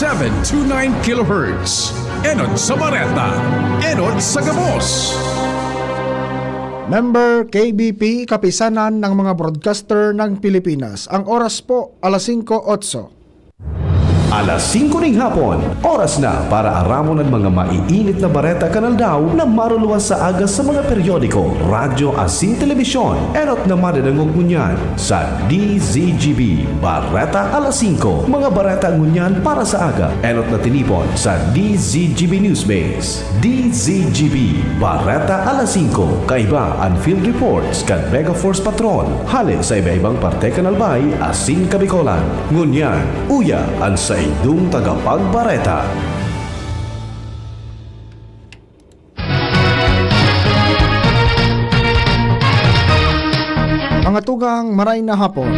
729 kHz. Enod sa Bareta, Enod sa Gabos. Member KBP, kapisanan ng mga broadcaster ng Pilipinas. Ang oras po, alas 5:08. Alas 5 ng hapon, oras na para aramon ng mga maiinit na bareta kanal daw na maruluwas sa agas sa mga periodiko, radyo asin telebisyon. Erot na madadangog ngunyan sa DZGB Bareta alas 5. Mga bareta ngunyan para sa aga. Erot na tinipon sa DZGB Newsbase. DZGB Bareta alas 5. Kaiba ang field reports kan Mega Force Patrol. Hali sa iba-ibang parte kanalbay asin kabikolan. Ngunyan, uya ang sa idong tagapagbareta. Mga tugang maray na hapon.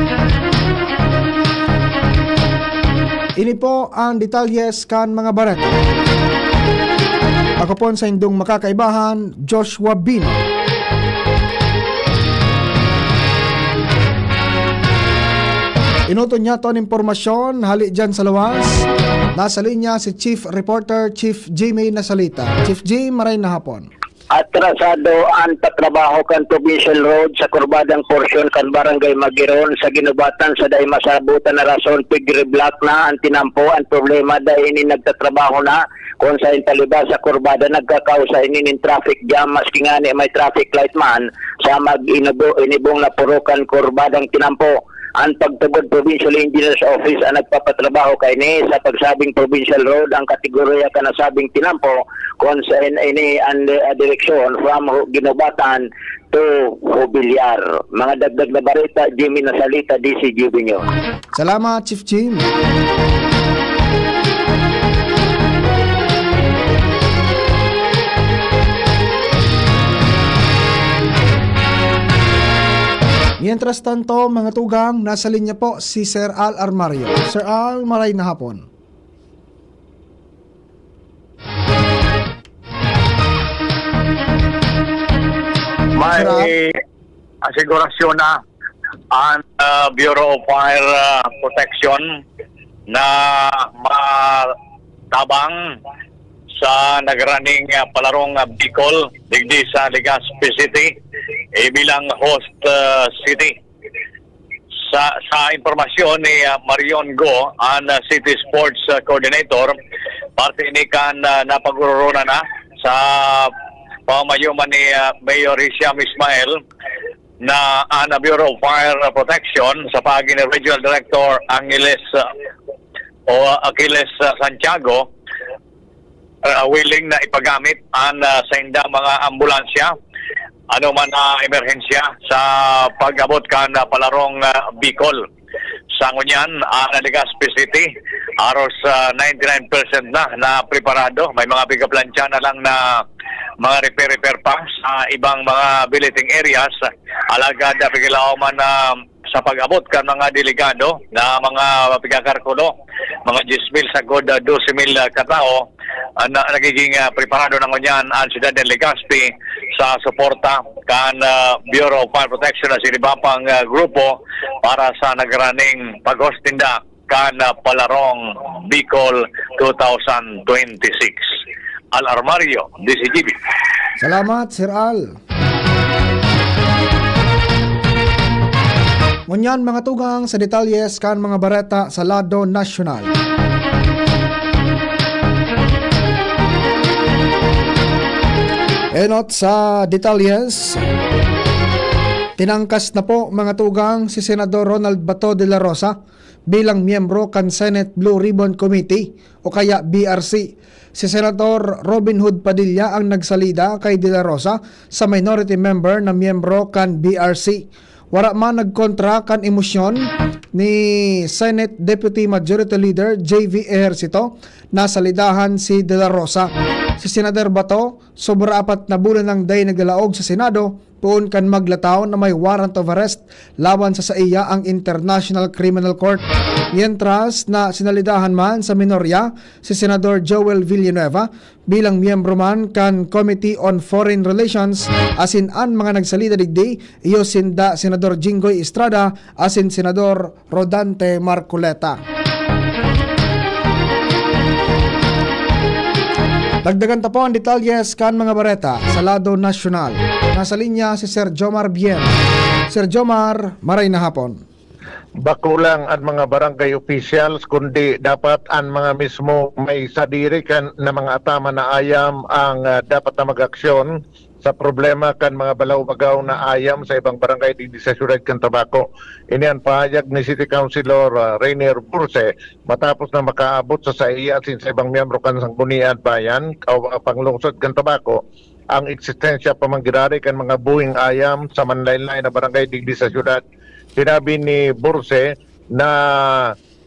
Ini po ang detalyes kan mga bareta. Ako po sa indong makakaibahan, Joshua Bino. Inuto niya to ang impormasyon, hali dyan sa lawas. Nasa linya si Chief Reporter, Chief Jimmy Nasalita. Chief J, maray na hapon. Atrasado ang patrabaho kan Provincial Road sa kurbadang porsyon kan Barangay Magiron sa ginubatan sa day masabutan na rason pig-reblock na ang tinampo ang problema dahil ini nagtatrabaho na kung sa intaliba sa kurbada nagkakausa ini nin traffic jam maski nga ni may traffic light man sa inibong na purukan kurbadang tinampo. Ang pagtugod Provincial Engineers Office ang nagpapatrabaho kay ni sa pagsabing Provincial Road ang kategorya ka nasabing tinampo kung sa ini ang direksyon from Ginobatan to Mobiliar. Mga dagdag na barita, Jimmy Nasalita, DCGB News. Salamat, Chief Jim. Mientras tanto, mga tugang, nasa linya po si Sir Al Armario. Sir Al, maray na hapon. May asigurasyon na ang Bureau of Fire Protection na matabang sa nagraning palarong Bicol, digdi sa Legazpi City, bilang host city. Sa impormasyon ni Marion Go, ang City Sports Coordinator, parte ni kan napagururuna na sa pamamayuman ni Mayor Hisham Ismail na ang Bureau of Fire Protection sa pagi ni Regional Director Achilles Santiago, willing na ipagamit ang sa inda mga ambulansya ano man na emerhensya sa pag-abot kan palarong Bicol. Sa ngunyan, Legazpi City, aros 99% na preparado. May mga pigaplansya na lang na mga repair pa sa ibang mga billeting areas. Alagad na pigilaw man sa pag-abot kan mga delegado na mga pigakarkulo, mga 10,000 sa god 12,000 katao na nagiging preparado ng ngunyan ang siyudad ng Legazpi sa suporta kan Bureau of Fire Protection na sinibapang grupo para sa nagraning paghostinda kan palarong Bicol 2026. Al Armario, DCGB. Salamat, Sir Al. Ngunyan, mga tugang, sa detalyes kan mga bareta sa lado nasyonal. Enot sa detalyes, tinangkas na po mga tugang si Senador Ronald Bato de la Rosa bilang miyembro kan Senate Blue Ribbon Committee o kaya BRC. Si Senator Robin Hood Padilla ang nagsalida kay de la Rosa sa minority member na miyembro kan BRC. Wala man nagkontra kan emosyon ni Senate Deputy Majority Leader JV Ejercito na salidahan si de la Rosa. Si Senador Bato, sobra 4 na bulan ng day nagdalaog sa Senado, puon kan maglataw na may warrant of arrest laban sa iya ang International Criminal Court. Mientras na sinalidahan man sa minorya si Senador Joel Villanueva bilang miyembro man kan Committee on Foreign Relations, asin an mga nagsalida digdi iyo sinda Senador Jinggoy Estrada asin Senador Rodante Marcoleta. Dagdagan ta po ang detalyes kan mga bareta sa lado nasyonal. Nasa linya si Sir Jomar Bien. Sir Jomar, maray na hapon. Bakulang ang mga barangay officials kundi dapat ang mga mismo may sadiri kan na mga atama na ayam ang dapat na mag-aksyon sa problema kan mga balaw-bagaw na ayam sa ibang barangay di sa siyudad kan Tabaco. Ini ang pahayag ni City Councilor Rainier Burse matapos na makaabot sa SAIA asin sa ibang miyembro kan Sanggunian Bayan o panglungsod kan Tabaco ang eksistensya pamanggirari kan mga buhing ayam sa manlaylay na barangay di sa siyudad. Sinabi ni Burse na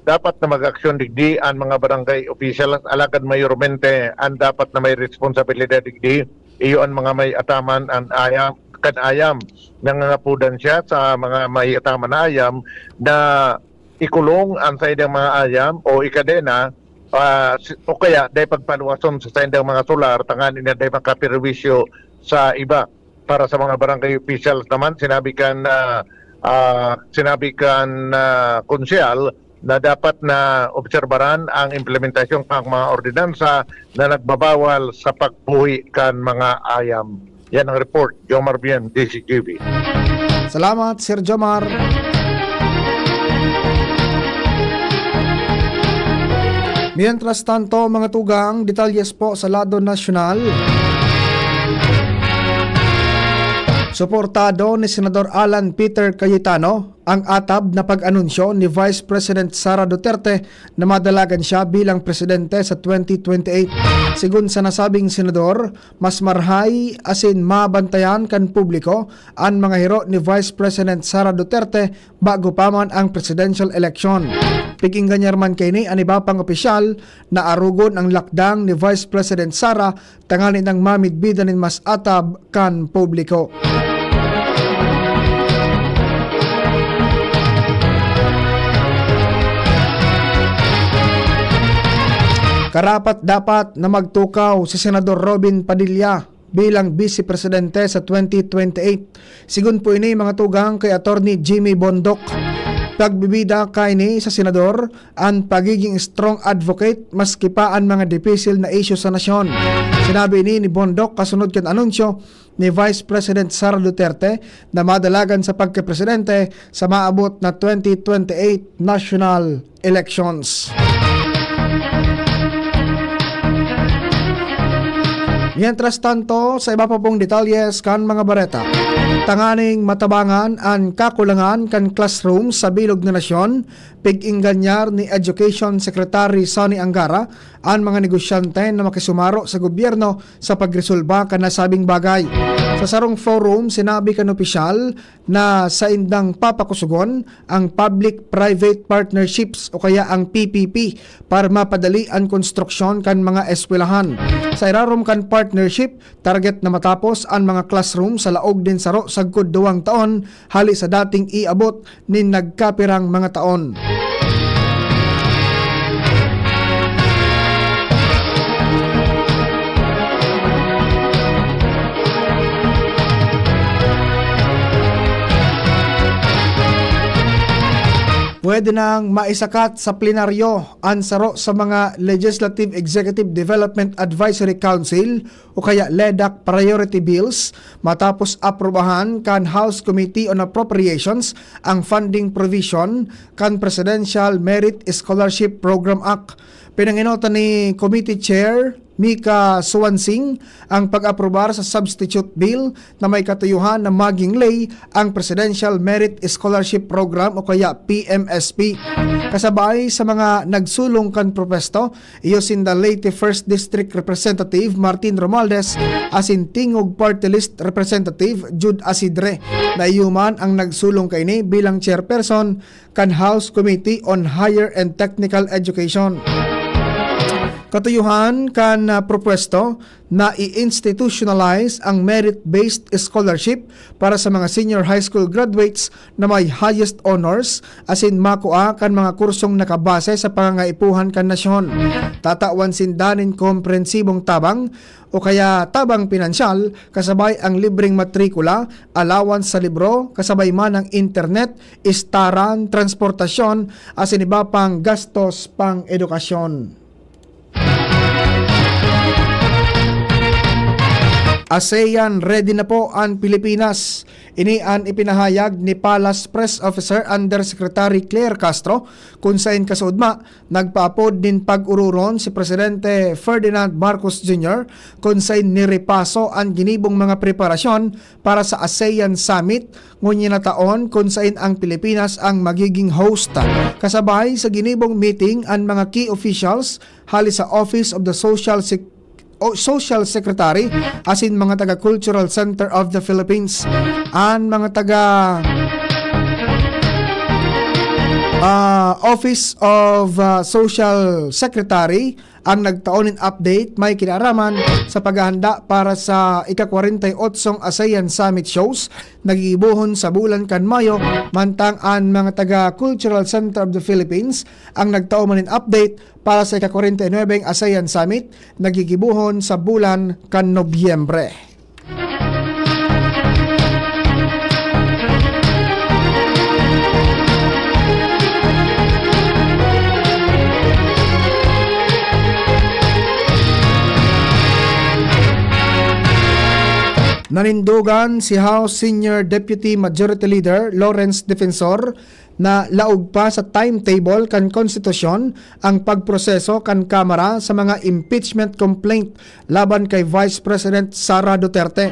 dapat na mag-aksyon digdi ang mga barangay official alagad mayormente ang dapat na may responsibilidad digdi iyo ang mga may ataman ang ayam kan ayam nangangapudan siya sa mga may ataman na ayam na ikulong ang sa idang mga ayam o ikadena o kaya dahil pagpaluwason sa idang mga solar tangan ina dahil makapirwisyo sa iba. Para sa mga barangay officials naman sinabi kan konsyal na dapat na obserbaran ang implementasyon ng mga ordinansa na nagbabawal sa pagbuhi kan mga ayam. Yan ang report. Jomar Bien, DCTV. Salamat, Sir Jomar. Mientras tanto, mga tugang, detalyes po sa lado nasyonal. Suportado ni Senador Alan Peter Cayetano ang atab na pag-anunsyo ni Vice President Sara Duterte na madalagan siya bilang presidente sa 2028. Sigun sa nasabing senador, mas marhay asin mabantayan kan publiko ang mga hiro ni Vice President Sara Duterte bago pa man ang presidential election. Pikinggan niya man kini ang iba pang opisyal na arugon ang lakdang ni Vice President Sara tanganin ng mamidbida nin mas atab kan publiko. Karapat dapat na magtukaw si Senador Robin Padilla bilang Vice Presidente sa 2028. Sigun po ini mga tugang kay Attorney Jimmy Bondoc. Pagbibida kay ni sa senador ang pagiging strong advocate maski pa ang mga dipisil na issue sa nasyon. Sinabi ni Bondoc kasunod kan anunsyo ni Vice President Sara Duterte na madalagan sa pagkapresidente sa maabot na 2028 national elections. Mientras tanto, sa iba pa pong detalyes kan mga bareta, tanganing matabangan ang kakulangan kan classroom sa bilog na nasyon, pig-inganyar ni Education Secretary Sonny Angara ang mga negosyante na makisumaro sa gobyerno sa pagresolba kan nasabing bagay. Sa sarong forum, sinabi kan opisyal na sa indang papakusugon ang Public-Private Partnerships o kaya ang PPP para mapadali ang konstruksyon kan mga eskwelahan. Sa irarom kan partnership, target na matapos ang mga classroom sa laog din saro sagkod 2 taon hali sa dating iabot ni nagkapirang mga taon. Pwede nang maisakat sa plenaryo ang saro sa mga Legislative Executive Development Advisory Council o kaya LEDAC priority bills matapos aprobahan kan House Committee on Appropriations ang funding provision kan Presidential Merit Scholarship Program Act. Pinanginota ni Committee Chair Mika Suwansing ang pag-aprobar sa substitute bill na may katuyuhan na maging lay ang Presidential Merit Scholarship Program o kaya PMSP. Kasabay sa mga nagsulong kan propesto, iyo sinda Leyte 1st District Representative Martin Romualdez asin Tingog Party List Representative Jude Asidre na iyuman ang nagsulong kaini bilang chairperson kan House Committee on Higher and Technical Education. Katuyuhan kan propwesto na i-institutionalize ang merit-based scholarship para sa mga senior high school graduates na may highest honors asin makuha kan mga kursong nakabase sa pangangaipuhan kan nasyon. Tatawan sindanin komprehensibong tabang o kaya tabang pinansyal kasabay ang libreng matrikula, allowance sa libro, kasabay man ang internet, istaran, transportasyon asin iba pang gastos pang edukasyon. ASEAN ready na po ang Pilipinas. Ini ang ipinahayag ni Palace Press Officer Undersecretary Claire Castro kung saan kasudma nagpaapod din pag-ururon si Presidente Ferdinand Marcos Jr. kung saan nirepaso ang ginibong mga preparasyon para sa ASEAN Summit ngunyan na taon kung saan ang Pilipinas ang magiging host. Kasabay sa ginibong meeting ang mga key officials hali sa Office of the Social Secretary as in mga taga Cultural Center of the Philippines, ang mga taga Office of Social Secretary ang nagtaonin update may kinaraman sa paghahanda para sa ika-48 ASEAN Summit shows nagigibuhon sa bulan kan Mayo, mantang ang mga taga Cultural Center of the Philippines ang nagtaonin update para sa ika-49 ASEAN Summit nagigibuhon sa bulan kan Nobyembre. Nanindugan si House Senior Deputy Majority Leader Lawrence Defensor na laog pa sa timetable kan konstitusyon ang pagproseso kan Kamara sa mga impeachment complaint laban kay Vice President Sara Duterte.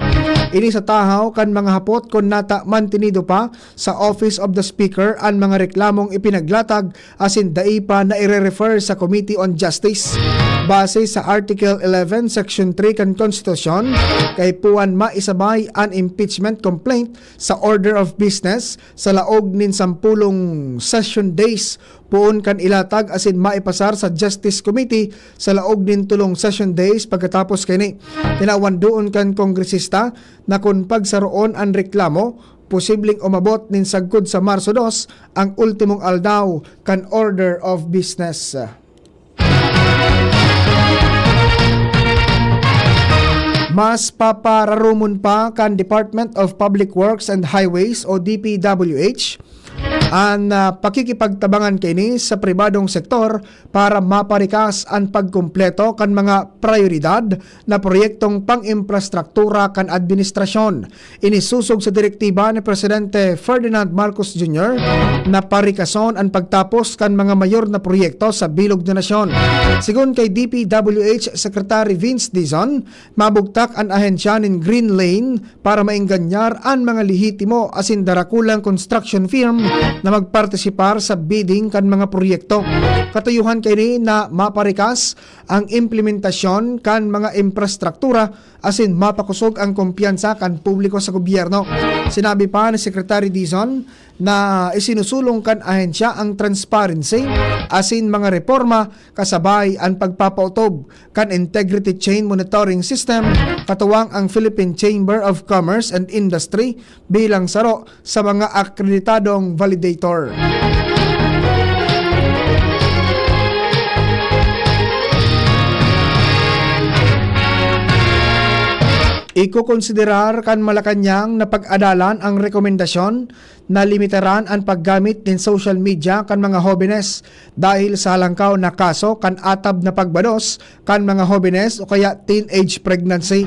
Ini sa tahaw kan mga hapot kung nata mantinido pa sa Office of the Speaker ang mga reklamong ipinaglatag asin dai pa na ire-refer sa Committee on Justice. Base sa Article 11 Section 3 kan konstitusyon, kay puan maisabay ang impeachment complaint sa order of business sa laog nin 10 session days puon kan ilatag asin maipasar sa Justice Committee sa laog nin 3 session days pagkatapos kini. Tinawan doon kan kongresista na kung pagsaroon ang reklamo, posibleng umabot nin sagkod sa Marso 2 ang ultimong aldaw kan order of business. Mas papararumon pa kan Department of Public Works and Highways o DPWH ang pakikipagtabangan kini sa pribadong sektor para maparikas ang pagkumpleto kan mga prioridad na proyektong pang-infrastruktura kan administrasyon. Inisusog sa direktiba ni Presidente Ferdinand Marcos Jr. na parikason ang pagtapos kan mga mayor na proyekto sa bilog na nasyon. Sigon kay DPWH Secretary Vince Dizon, mabugtak ang ahensya nin Green Lane para mainganyar ang mga lehitimo asin darakulang construction firm na magpartisipar sa bidding kan mga proyekto. Katuyuhan kini na maparikas ang implementasyon kan mga infrastruktura asin mapakusog ang kumpiyansa kan publiko sa gobyerno. Sinabi pa ni Secretary Dizon na isinusulong kan ahensya ang transparency asin mga reforma kasabay ang pagpapautob kan integrity chain monitoring system katuwang ang Philippine Chamber of Commerce and Industry bilang saro sa mga akreditadong validator. Ikukonsiderar kan Malacanang na pag-adalan ang rekomendasyon na limitaran ang paggamit ng social media kan mga hobenes dahil sa halangkaw na kaso kan atab na pagbados kan mga hobenes o kaya teenage pregnancy.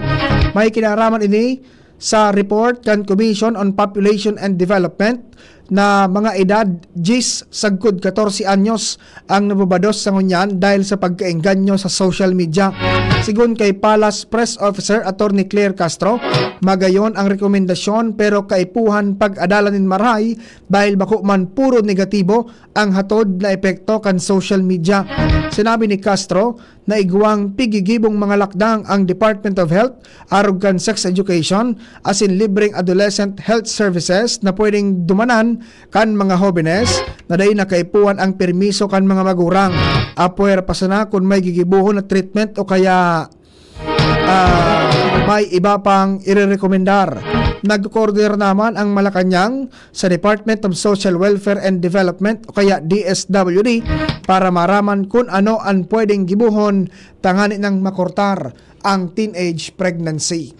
May kinaraman ini sa report kan Commission on Population and Development na mga edad 10 sagkod 14 anyos ang nababados sa ngunyan dahil sa pagkaengganyo sa social media. Sigon kay Palace Press Officer Attorney Claire Castro, magayon ang rekomendasyon pero kaipuhan pag-adalan nin maray dahil bako man puro negatibo ang hatod na epekto kan social media. Sinabi ni Castro na iguang pigigibong mga lakdang ang Department of Health arog kan sex education as in libreng adolescent health services na pwedeng dumanan kan mga hobenes na dahi nakaipuan ang permiso kan mga magurang. Apuer pasana kung may gigibuhon na treatment o kaya may iba pang irerekomendar. Nag-coordinate naman ang Malacanang sa Department of Social Welfare and Development o kaya DSWD para maraman kung ano ang pwedeng gibuhon tangani ng makortar ang teenage pregnancy.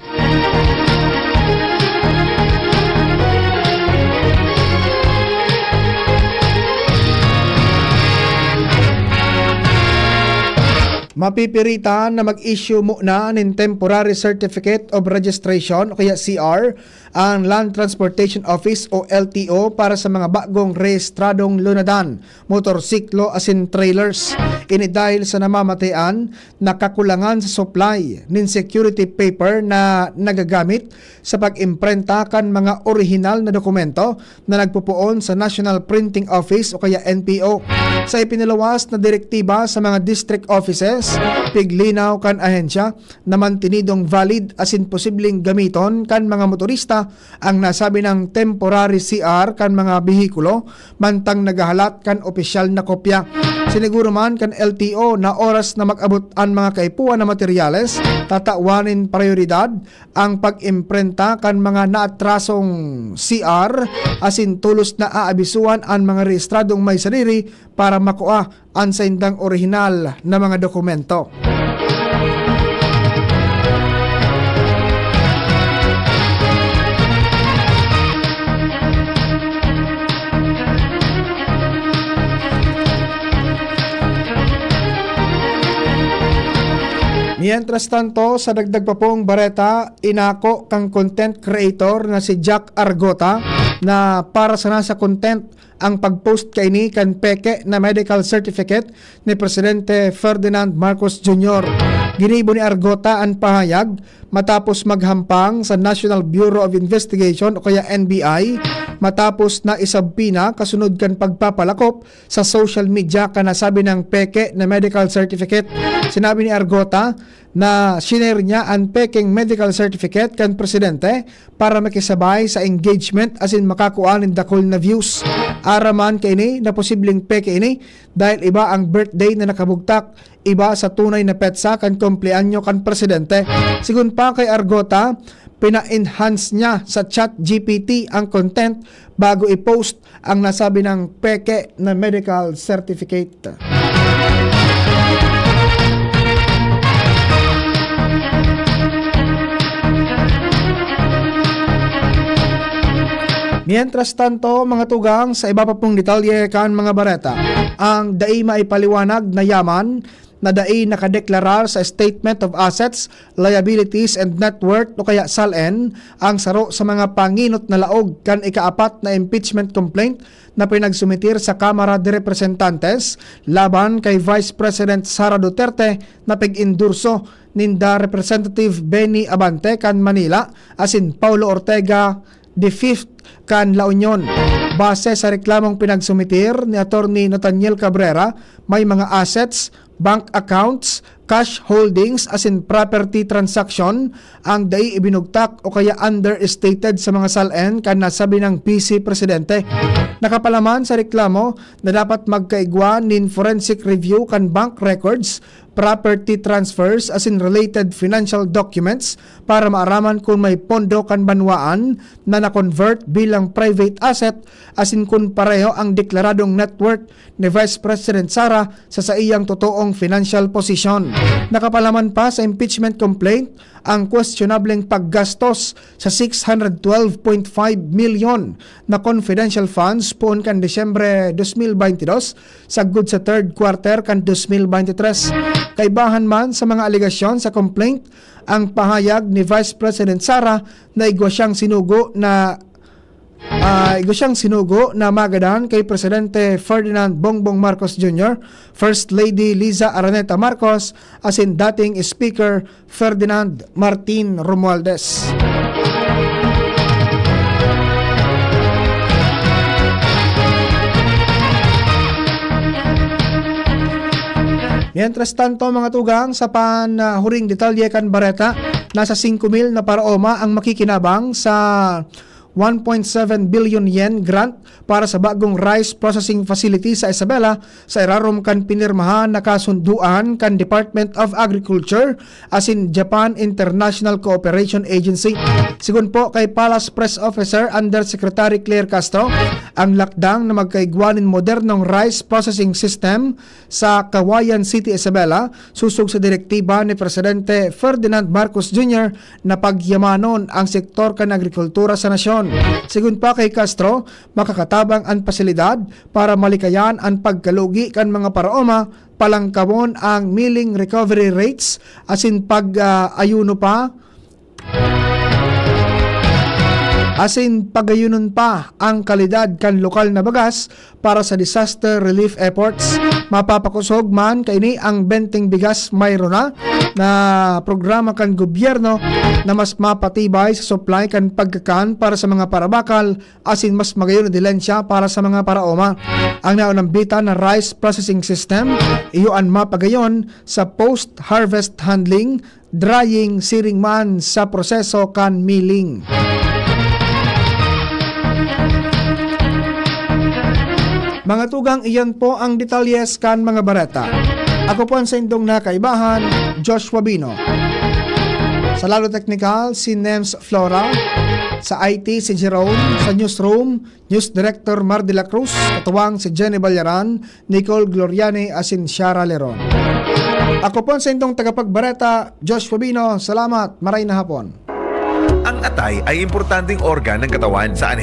Mapipiritan na mag-issue muna ng Temporary Certificate of Registration o kaya CR ang Land Transportation Office o LTO para sa mga bagong rehistradong lunadan, motorsiklo asin trailers. Ini dahil sa namamatayan na kakulangan sa supply ng security paper na nagagamit sa pag-imprenta kan mga orihinal na dokumento na nagpupuon sa National Printing Office o kaya NPO. Sa ipinalawas na direktiba sa mga district offices, piglinaw kan ahensya na mantinidong valid asin posibleng gamiton kan mga motorista ang nasabi ng temporary CR kan mga bihikulo mantang nagahalat kan opisyal na kopya. Siniguro man kan LTO na oras na mag-abot ang mga kaipuan na materyales, tatawanin prioridad ang pag-imprenta kan mga naatrasong CR asin tulos na aabisuan ang mga rehistradong may sarili para makuha ang saindang orihinal na mga dokumento. Mientras tanto, sa dagdag pa pong bareta, inako kang content creator na si Jack Argota na para sa nasa content ang pag-post kay ni kan peke na medical certificate ni Presidente Ferdinand Marcos Jr. Ginibo ni Argota ang pahayag matapos maghampang sa National Bureau of Investigation o kaya NBI matapos na isabpina kasunod kan pagpapalakop sa social media kanasabi ng peke na medical certificate. Sinabi ni Argota na shinare niya ang peking medical certificate kan presidente para makisabay sa engagement asin makakuha ng dakol na views. Araman kay ini na posibleng peke ini dahil iba ang birthday na nakabugtak, iba sa tunay na petsa kan kumpleanyo kan presidente. Sigun pa kay Argota, pina-enhance niya sa ChatGPT ang content bago i-post ang nasabi ng peke na medical certificate. Mientras tanto, mga tugang, sa iba pa pong detalye kan mga bareta, ang dai maipaliwanag na yaman na dai nakadeklarar sa Statement of Assets, Liabilities and Net Worth o kaya SALN ang saro sa mga panginot na laog kan ikaapat na impeachment complaint na pinagsumitir sa Kamara de Representantes laban kay Vice President Sara Duterte na pag-indurso ninda Representative Benny Abante kan Manila asin Paulo Ortega the 5th kan La Union. Base sa reklamong pinagsumitir ni Attorney Nathaniel Cabrera, may mga assets, bank accounts, cash holdings as in property transaction ang dai ibinugtak o kaya understated sa mga SALN kan nasabi ng PC Presidente. Nakapalaman sa reklamo na dapat magkaigwa nin forensic review kan bank records, property transfers as in related financial documents para maaraman kung may pondo kan banwaan na na-convert bilang private asset as in kung pareho ang deklaradong net worth ni Vice President Sara sa iyang totoong financial position. Nakapalaman pa sa impeachment complaint ang questionableng paggastos sa 612.5 million na confidential funds poon kan Desyembre 2022 sagud sa third quarter kan 2023. Kaibahan man sa mga alegasyon sa complaint ang pahayag ni Vice President Sara na igwa siyang sinugo na magadan kay Presidente Ferdinand Bongbong Marcos Jr., First Lady Liza Araneta Marcos asin dating Speaker Ferdinand Martin Romualdez. Mientras tanto mga tugang, sa panhuring detalye kan bareta, nasa 5,000 na paraoma ang makikinabang sa 1.7 billion yen grant para sa bagong rice processing facility sa Isabela sa irarom kan pinirmahan na kasunduan kan Department of Agriculture asin Japan International Cooperation Agency. Sigun po kay Palace Press Officer Undersecretary Claire Castro, ang lakdang na magkaigwanin modernong rice processing system sa Kawayan City, Isabela susog sa direktiba ni Presidente Ferdinand Marcos Jr. na pagyamanon ang sektor kan agrikultura sa nasyon. Sigun pa kay Castro, makakatabang ang pasilidad para malikayan ang pagkalugi kan mga paraoma palangkamon ang milling recovery rates asin pag-ayuno pa pagayunon pa ang kalidad kan lokal na bagas para sa disaster relief efforts. Mapapakusog man kaini ang benteng bigas mayroon na programa kan gobyerno na mas mapatibay sa supply kan pagkakan para sa mga parabakal asin mas magayon na dilensya para sa mga paraoma. Ang naunang bita na rice processing system iyoan mapagayon sa post-harvest handling, drying, siring man sa proseso kan milling. Mga tugang, iyan po ang detalyes kan mga bareta. Ako po ang sa indong nakaibahan, Joshua Bino. Sa Lalo Technical, si Nems Flora. Sa IT, si Jerome. Sa Newsroom, News Director Mar de la Cruz. Katuwang si Jenny Ballaran, Nicole Gloriani, asin Shara Leron. Ako po ang sa indong tagapagbareta, Joshua Bino. Salamat, maray na hapon. Ang atay ay importanteng organ ng katawan sa